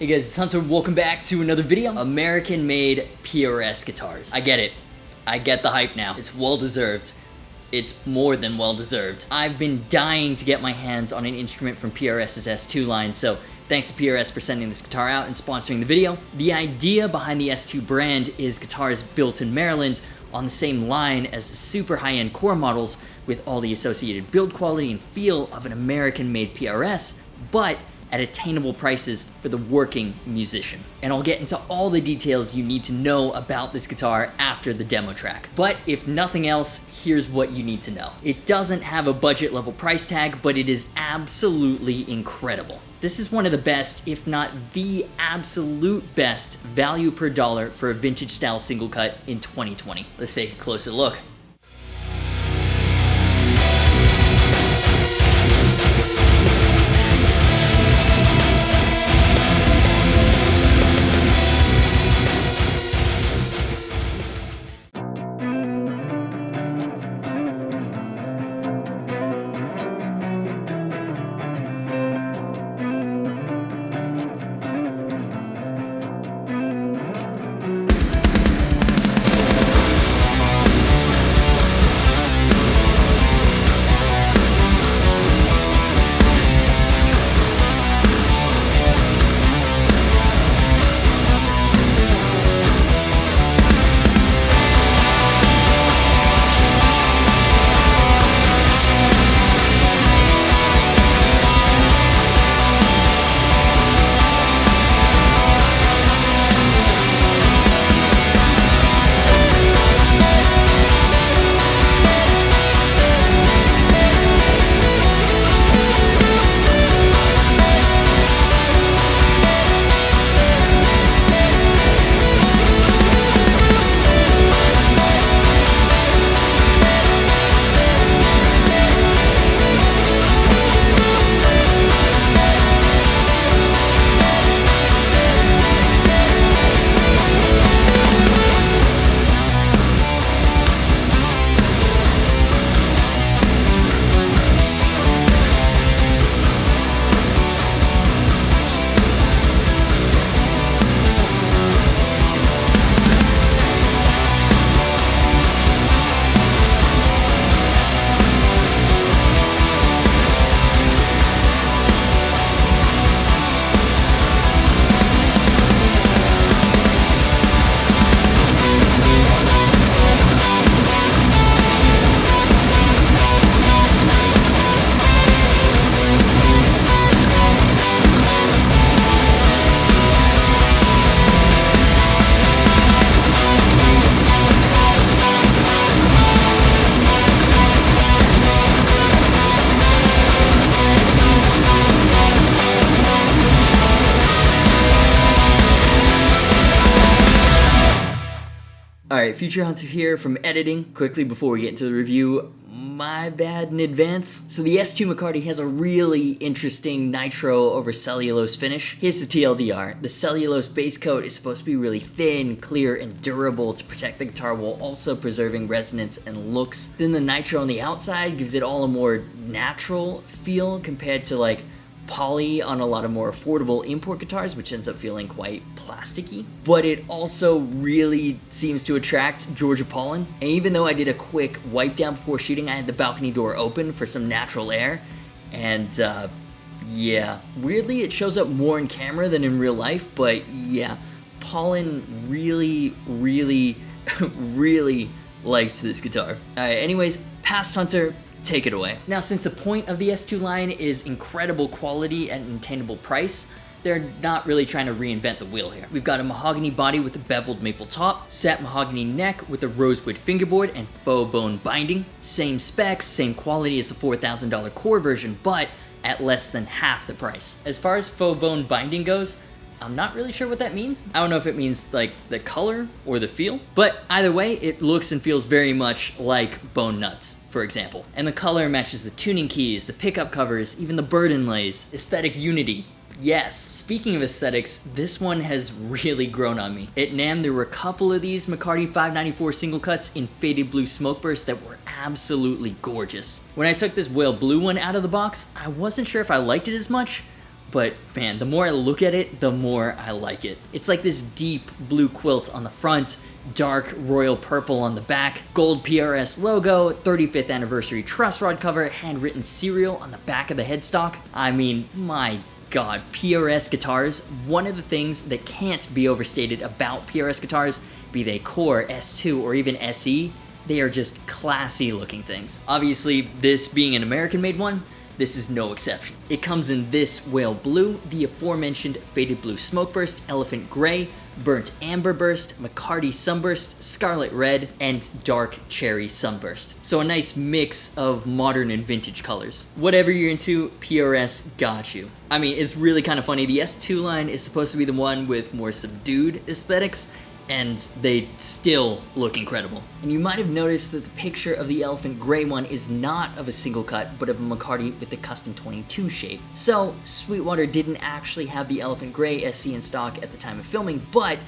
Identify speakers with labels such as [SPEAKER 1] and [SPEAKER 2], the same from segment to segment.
[SPEAKER 1] Hey guys, it's Hunter. Welcome back to another video. American-made PRS guitars. I get it. I get the hype now. It's well-deserved. It's more than well-deserved. I've been dying to get my hands on an instrument from PRS's S2 line, so thanks to PRS for sending this guitar out and sponsoring the video. The idea behind the S2 brand is guitars built in Maryland on the same line as the super high-end core models with all the associated build quality and feel of an American-made PRS, but at attainable prices for the working musician. And I'll get into all the details you need to know about this guitar after the demo track. But if nothing else, here's what you need to know. It doesn't have a budget level price tag, but it is absolutely incredible. This is one of the best, if not the absolute best, value per dollar for a vintage style single cut in 2020. Let's take a closer look. Alright, Future Hunter here from editing. Quickly before we get into the review, my bad in advance. So the S2 McCarty has a really interesting nitro over cellulose finish. Here's the TLDR. The cellulose base coat is supposed to be really thin, clear, and durable to protect the guitar while also preserving resonance and looks. Then the nitro on the outside gives it all a more natural feel compared to like poly on a lot of more affordable import guitars, which ends up feeling quite plasticky. But it also really seems to attract Georgia pollen. And even though I did a quick wipe down before shooting, I had the balcony door open for some natural air. And yeah, weirdly it shows up more in camera than in real life, but yeah, pollen really liked this guitar. Alright, anyways, past Hunter, take it away. Now, since the point of the S2 line is incredible quality at an attainable price, they're not really trying to reinvent the wheel here. We've got a mahogany body with a beveled maple top, satin mahogany neck with a rosewood fingerboard and faux bone binding. Same specs, same quality as the $4,000 core version, but at less than half the price. As far as faux bone binding goes, I'm not really sure what that means. I don't know if it means like the color or the feel, but either way, it looks and feels very much like bone nuts, for example. And the color matches the tuning keys, the pickup covers, even the bird inlays. Aesthetic unity. Yes, speaking of aesthetics, this one has really grown on me. At NAMM, there were a couple of these McCarty 594 single cuts in faded blue smoke burst that were absolutely gorgeous. When I took this whale blue one out of the box, I wasn't sure if I liked it as much, but man, the more I look at it, the more I like it. It's like this deep blue quilt on the front, dark royal purple on the back, gold PRS logo, 35th anniversary truss rod cover, handwritten serial on the back of the headstock. I mean, my God, PRS guitars, one of the things that can't be overstated about PRS guitars, be they Core, S2, or even SE, they are just classy looking things. Obviously, this being an American-made one, this is no exception. It comes in this whale blue, the aforementioned faded blue smokeburst, elephant gray, burnt amber burst, McCarty sunburst, scarlet red, and dark cherry sunburst. So a nice mix of modern and vintage colors. Whatever you're into, PRS got you. I mean, it's really kind of funny. The S2 line is supposed to be the one with more subdued aesthetics, and they still look incredible. And you might have noticed that the picture of the elephant gray one is not of a single cut, but of a McCarty with the custom 22 shape. So Sweetwater didn't actually have the elephant gray SC in stock at the time of filming, but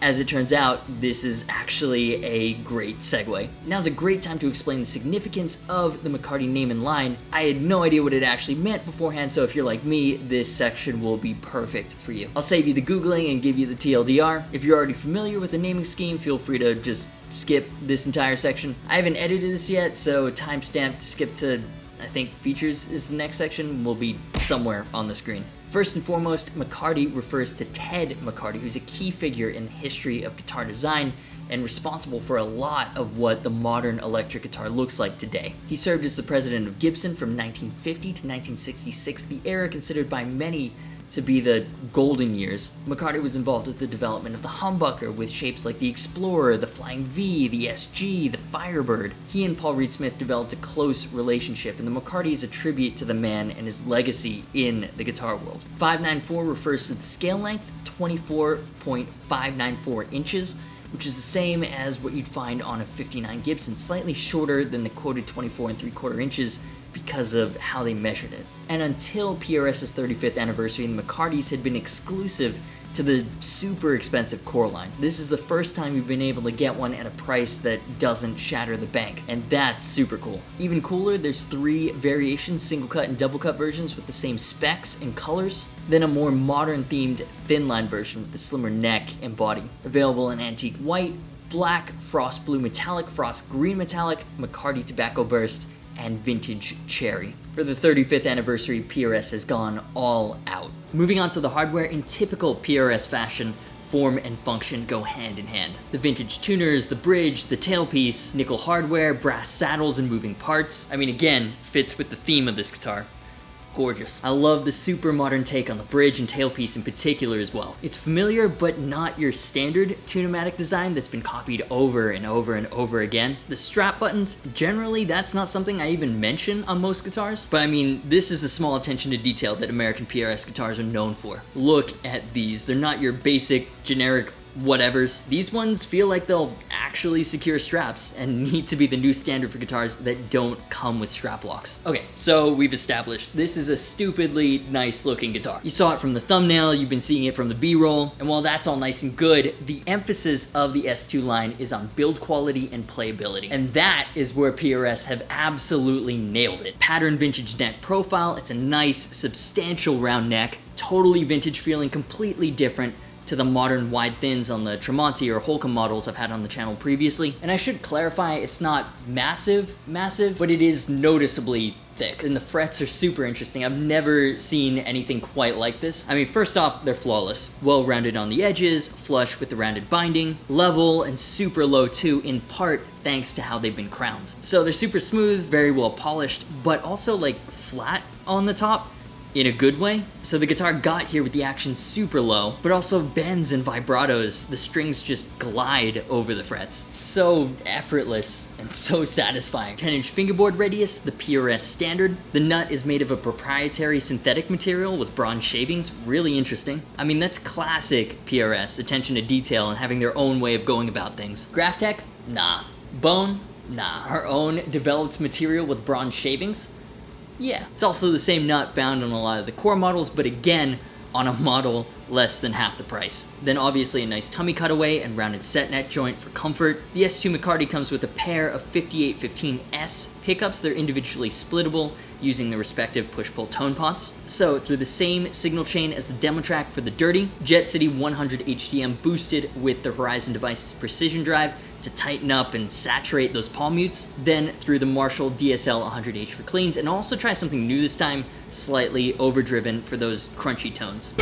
[SPEAKER 1] as it turns out, this is actually a great segue. Now's a great time to explain the significance of the McCarty name and line. I had no idea what it actually meant beforehand, so if you're like me, this section will be perfect for you. I'll save you the Googling and give you the TLDR. If you're already familiar with the naming scheme, feel free to just skip this entire section. I haven't edited this yet, so timestamp to skip to, I think, features is the next section, will be somewhere on the screen. First and foremost, McCarty refers to Ted McCarty, who's a key figure in the history of guitar design and responsible for a lot of what the modern electric guitar looks like today. He served as the president of Gibson from 1950 to 1966, the era considered by many to be the golden years. McCarty was involved with the development of the humbucker with shapes like the Explorer, the Flying V, the SG, the Firebird. He and Paul Reed Smith developed a close relationship, and the McCarty is a tribute to the man and his legacy in the guitar world. 594 refers to the scale length, 24.594 inches, which is the same as what you'd find on a 59 Gibson, slightly shorter than the quoted 24 3/4 inches because of how they measured it. And until PRS's 35th anniversary, the McCartys had been exclusive to the super expensive Core line. This is the first time you've been able to get one at a price that doesn't shatter the bank, and that's super cool. Even cooler, there's 3 variations, single cut and double cut versions with the same specs and colors, then a more modern themed thin line version with the slimmer neck and body. Available in antique white, black, frost blue metallic, frost green metallic, McCarty tobacco burst, and vintage cherry. For the 35th anniversary, PRS has gone all out. Moving on to the hardware, in typical PRS fashion, form and function go hand in hand. The vintage tuners, the bridge, the tailpiece, nickel hardware, brass saddles and moving parts. I mean, again, fits with the theme of this guitar. Gorgeous. I love the super modern take on the bridge and tailpiece in particular as well. It's familiar, but not your standard tunematic design that's been copied over and over and over again. The strap buttons, generally that's not something I even mention on most guitars, but I mean, this is a small attention to detail that American PRS guitars are known for. Look at these. They're not your basic, generic whatevers. These ones feel like they'll actually secure straps and need to be the new standard for guitars that don't come with strap locks. Okay, so we've established this is a stupidly nice looking guitar. You saw it from the thumbnail, you've been seeing it from the B-roll, and while that's all nice and good, the emphasis of the S2 line is on build quality and playability. And that is where PRS have absolutely nailed it. Pattern vintage neck profile, it's a nice, substantial round neck, totally vintage feeling, completely different to the modern wide thins on the Tremonti or Holcomb models I've had on the channel previously. And I should clarify, it's not massive, but it is noticeably thick. And the frets are super interesting. I've never seen anything quite like this. I mean, first off, they're flawless. Well rounded on the edges, flush with the rounded binding, level and super low too, in part thanks to how they've been crowned. So they're super smooth, very well polished, but also like flat on the top, in a good way. So the guitar got here with the action super low, but also bends and vibratos. The strings just glide over the frets. It's so effortless and so satisfying. 10-inch fingerboard radius, the PRS standard. The nut is made of a proprietary synthetic material with bronze shavings. Really interesting. I mean, that's classic PRS, attention to detail and having their own way of going about things. Graphtec? Nah. Bone? Nah. Our own developed material with bronze shavings? Yeah. It's also the same nut found on a lot of the Core models, but again, on a model less than half the price. Then obviously a nice tummy cutaway and rounded set neck joint for comfort. The S2 McCarty comes with a pair of 5815S pickups. They're individually splittable. using the respective push-pull tone pots. So through the same signal chain as the demo track for the Dirty, Jet City 100 HDM boosted with the Horizon Devices Precision Drive to tighten up and saturate those palm mutes, then through the Marshall DSL 100H for cleans, and also try something new this time, slightly overdriven for those crunchy tones.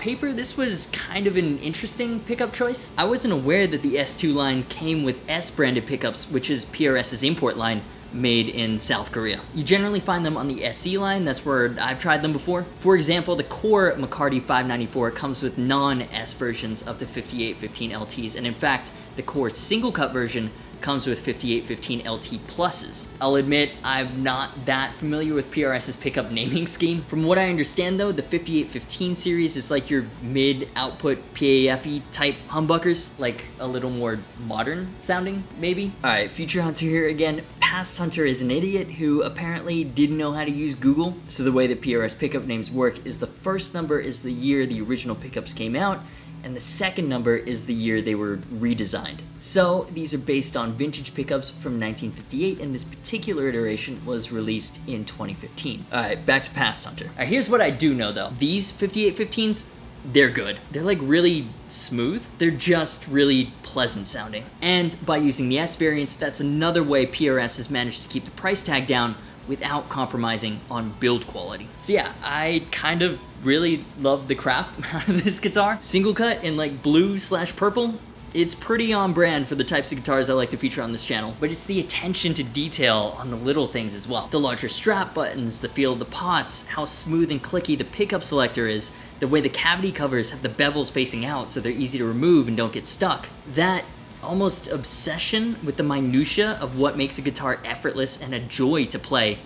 [SPEAKER 1] paper, this was kind of an interesting pickup choice. I wasn't aware that the S2 line came with S-branded pickups, which is PRS's import line, made in South Korea. You generally find them on the SE line, that's where I've tried them before. For example, the core McCarty 594 comes with non-S versions of the 5815 LTs, and in fact, the core Singlecut version comes with 5815 LT pluses. I'll admit, I'm not that familiar with PRS's pickup naming scheme. From what I understand though, the 5815 series is like your mid-output PAFE type humbuckers, like a little more modern sounding, maybe? Alright, Future Hunter here again. Past Hunter is an idiot who apparently didn't know how to use Google. So the way that PRS pickup names work is the first number is the year the original pickups came out, and the second number is the year they were redesigned. So these are based on vintage pickups from 1958, and this particular iteration was released in 2015. Alright, back to Past Hunter. Alright, here's what I do know though. These 5815s, they're good. They're like really smooth. They're just really pleasant sounding. And by using the S variants, that's another way PRS has managed to keep the price tag down without compromising on build quality. So yeah, I kind of really love the crap out of this guitar. Singlecut in like blue/purple, it's pretty on brand for the types of guitars I like to feature on this channel, but it's the attention to detail on the little things as well. The larger strap buttons, the feel of the pots, how smooth and clicky the pickup selector is, the way the cavity covers have the bevels facing out so they're easy to remove and don't get stuck. That almost obsession with the minutia of what makes a guitar effortless and a joy to play,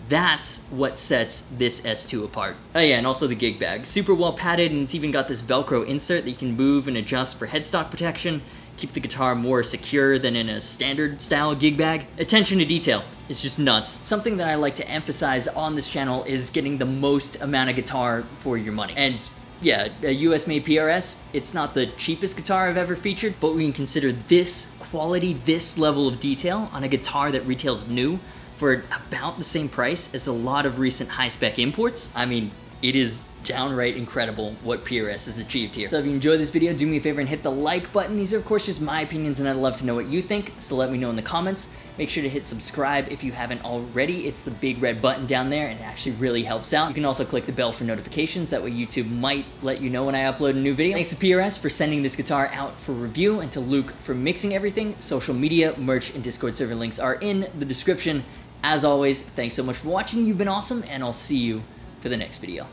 [SPEAKER 1] that's what sets this S2 apart. Oh yeah, and also the gig bag. Super well padded, and it's even got this Velcro insert that you can move and adjust for headstock protection, keep the guitar more secure than in a standard style gig bag. Attention to detail is just nuts. Something that I like to emphasize on this channel is getting the most amount of guitar for your money. And yeah, a US made PRS, it's not the cheapest guitar I've ever featured, but when you consider this quality, this level of detail on a guitar that retails new for about the same price as a lot of recent high-spec imports, I mean, it is downright incredible what PRS has achieved here. So if you enjoyed this video, do me a favor and hit the like button. These are of course just my opinions, and I'd love to know what you think, so let me know in the comments. Make sure to hit subscribe if you haven't already. It's the big red button down there, and it actually really helps out. You can also click the bell for notifications, that way YouTube might let you know when I upload a new video. Thanks to PRS for sending this guitar out for review, and to Luke for mixing everything. Social media, merch, and Discord server links are in the description. As always, thanks so much for watching, you've been awesome, and I'll see you for the next video.